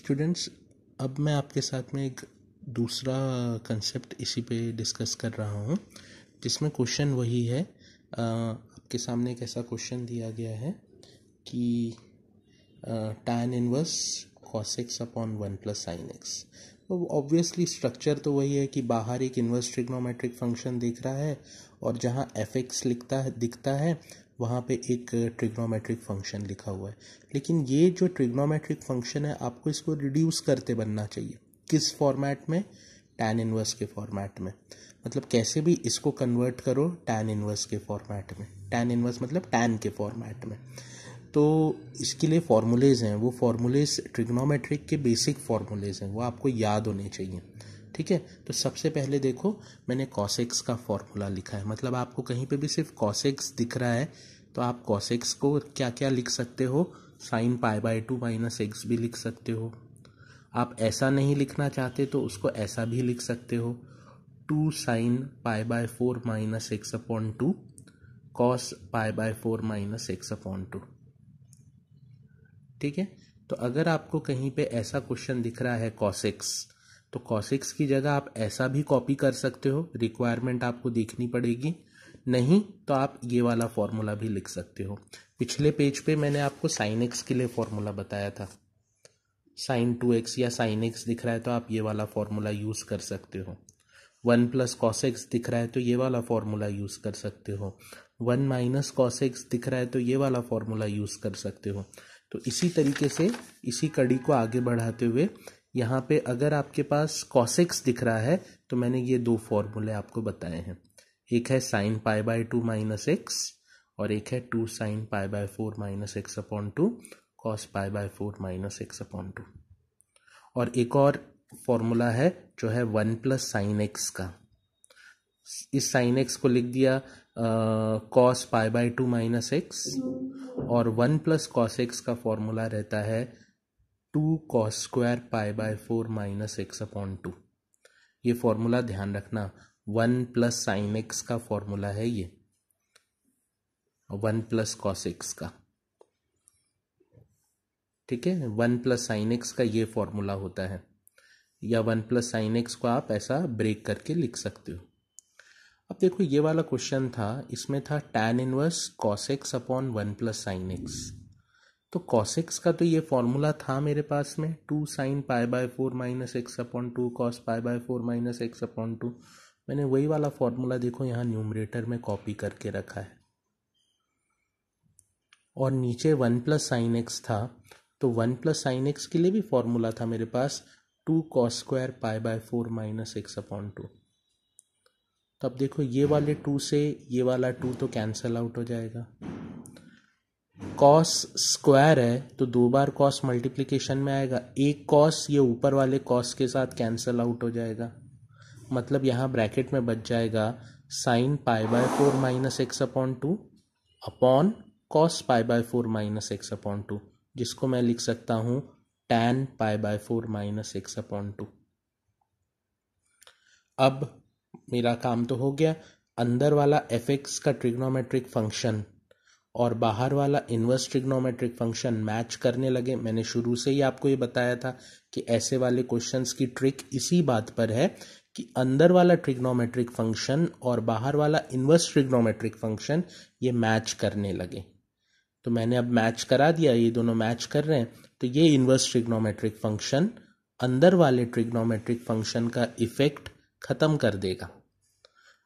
Students, अब मैं आपके साथ में एक दूसरा कंसेप्ट इसी पे डिस्कस कर रहा हूँ, जिसमें क्वेश्चन वही है। आपके सामने एक ऐसा क्वेश्चन दिया गया है कि tan inverse cos x upon 1 plus sine x. तो ऑब्वियसली स्ट्रक्चर तो वही है कि बाहर एक इन्वर्स ट्रिग्नोमेट्रिक फंक्शन दिख रहा है और जहाँ fx दिखता है वहाँ पे एक ट्रिग्नोमेट्रिक फंक्शन लिखा हुआ है। लेकिन ये जो ट्रिग्नोमेट्रिक फंक्शन है आपको इसको रिड्यूस करते बनना चाहिए। किस फॉर्मेट में? tan इनवर्स के फॉर्मेट में। मतलब कैसे भी इसको कन्वर्ट करो tan इनवर्स के फॉर्मेट में। tan इनवर्स मतलब tan के फॉर्मेट में। तो इसके लिए फॉर्मूलेज हैं, वो फॉर्मूलेज ट्रिग्नोमेट्रिक के बेसिक फॉर्मूलेज हैं, वो आपको याद होने चाहिए। ठीक है, तो सबसे पहले देखो मैंने cos x का फॉर्मूला लिखा है। मतलब आपको कहीं पे भी सिर्फ cos x दिख रहा है तो आप cos x को क्या क्या लिख सकते हो? sin π/2 माइनस एक्स भी लिख सकते हो। आप ऐसा नहीं लिखना चाहते तो उसको ऐसा भी लिख सकते हो, 2 sin π/4 minus X upon 2 cos π/4 minus X upon 2। ठीक है, तो अगर आपको कहीं पे ऐसा क्वेश्चन दिख रहा है cos x, तो cos x की जगह आप ऐसा भी कॉपी कर सकते हो। रिक्वायरमेंट आपको देखनी पड़ेगी, नहीं तो आप ये वाला फॉर्मूला भी लिख सकते हो। पिछले पेज पे मैंने आपको sin x के लिए फॉर्मूला बताया था। sin 2x या sin x दिख रहा है तो आप ये वाला फॉर्मूला यूज कर सकते हो। 1 प्लस cos x दिख रहा है तो ये वाला फॉर्मूला यूज कर सकते हो। 1 माइनस cos x दिख रहा है तो ये वाला फॉर्मूला यूज कर सकते हो। तो इसी तरीके से इसी कड़ी को आगे बढ़ाते हुए यहाँ पे अगर आपके पास cos x दिख रहा है तो मैंने ये दो फॉर्मूले आपको बताए हैं। एक है sin π/2 माइनस एक्स और एक है 2 sin π/4 minus X upon 2 cos π/4 minus X upon 2। और एक और फॉर्मूला है जो है 1 प्लस साइन एक्स का। इस साइन एक्स को लिख दिया cos π/2 माइनस एक्स, और 1 प्लस cos x का फॉर्मूला रहता है 2 cos square π/4 minus X upon 2। ये फॉर्मूला ध्यान रखना, 1 प्लस साइन एक्स का फॉर्मूला है ये, 1 प्लस cos x का। ठीक है, 1 प्लस साइन एक्स का ये फॉर्मूला होता है, या 1 प्लस साइन एक्स को आप ऐसा ब्रेक करके लिख सकते हो। अब देखो ये वाला क्वेश्चन था, इसमें था tan inverse cos x upon 1 plus sine x. तो cos x का तो ये फॉर्मूला था मेरे पास में, 2 sin π/4 minus X upon 2 cos π/4 minus X upon 2। मैंने वही वाला फॉर्मूला देखो यहाँ न्यूमरेटर में कॉपी करके रखा है, और नीचे 1 प्लस साइन एक्स था तो 1 प्लस साइन एक्स के लिए भी फॉर्मूला था मेरे पास 2 cos square π/4 minus X upon 2। तो अब देखो ये वाले 2 से ये वाला 2 तो कैंसल आउट हो जाएगा। cos स्क्वायर है तो 2 बार cos मल्टीप्लिकेशन में आएगा, एक cos ये ऊपर वाले cos के साथ कैंसल आउट हो जाएगा। मतलब यहाँ ब्रैकेट में बच जाएगा sin π/4 minus X upon 2 upon cos π/4 minus X upon 2, जिसको मैं लिख सकता हूँ tan π/4 माइनस एक्स अपॉन 2। अब मेरा काम तो हो गया, अंदर वाला fx का ट्रिग्नोमेट्रिक फंक्शन और बाहर वाला इन्वर्स ट्रिग्नोमेट्रिक फंक्शन मैच करने लगे। मैंने शुरू से ही आपको ये बताया था कि ऐसे वाले क्वेश्चंस की ट्रिक इसी बात पर है कि अंदर वाला ट्रिग्नोमेट्रिक फंक्शन और बाहर वाला इन्वर्स ट्रिग्नोमेट्रिक फंक्शन ये मैच करने लगे। तो मैंने अब मैच करा दिया, ये दोनों मैच कर रहे हैं, तो ये इन्वर्स ट्रिग्नोमेट्रिक फंक्शन अंदर वाले ट्रिग्नोमेट्रिक फंक्शन का इफेक्ट खत्म कर देगा।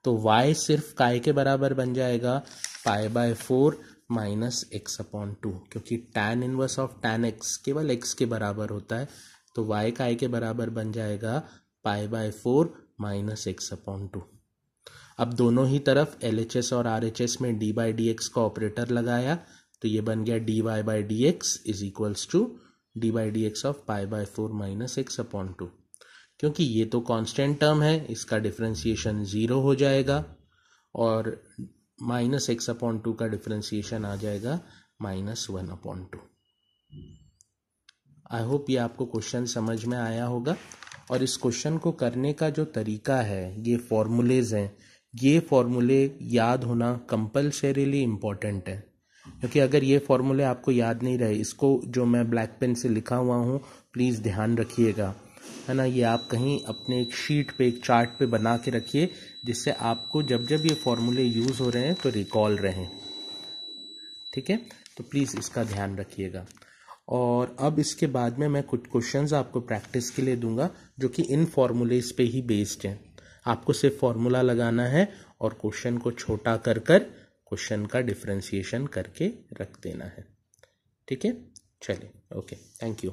तो y सिर्फ काय के बराबर बन जाएगा π/4 माइनस एक्स अपॉन 2, क्योंकि tan inverse of tan x केवल x के बराबर होता है, तो y काय के बराबर बन जाएगा π/4 माइनस एक्स अपॉन 2। अब दोनों ही तरफ LHS और RHS में d/dx का ऑपरेटर लगाया तो ये बन गया dy/dx is equals to d/dx of π/4 minus X upon 2। क्योंकि ये तो कांस्टेंट टर्म है, इसका डिफरेंशिएशन 0 हो जाएगा और माइनस एक्स अपॉन 2 का डिफरेंशिएशन आ जाएगा -1 अपॉन 2। आई होप ये आपको क्वेश्चन समझ में आया होगा। और इस क्वेश्चन को करने का जो तरीका है, ये फॉर्मूलेज हैं, ये फॉर्मूले याद होना कंपल्सरीली इम्पॉर्टेंट है। क्योंकि अगर ये फॉर्मूले आपको याद नहीं रहे, इसको जो मैं ब्लैक पेन से लिखा हुआ हूँ प्लीज़ ध्यान रखिएगा, है ना। ये आप कहीं अपने एक शीट पे, एक चार्ट पे बना के रखिए, जिससे आपको जब जब ये फॉर्मूले यूज़ हो रहे हैं तो रिकॉल रहें, ठीक है। तो प्लीज़ इसका ध्यान रखिएगा। और अब इसके बाद में मैं कुछ क्वेश्चंस आपको प्रैक्टिस के लिए दूंगा जो कि इन फॉर्मूलेज पे ही बेस्ड हैं। आपको सिर्फ फॉर्मूला लगाना है और क्वेश्चन को छोटा कर कर क्वेश्चन का डिफरेंशिएशन करके रख देना है, ठीक है। चलिए, ओके, थैंक यू।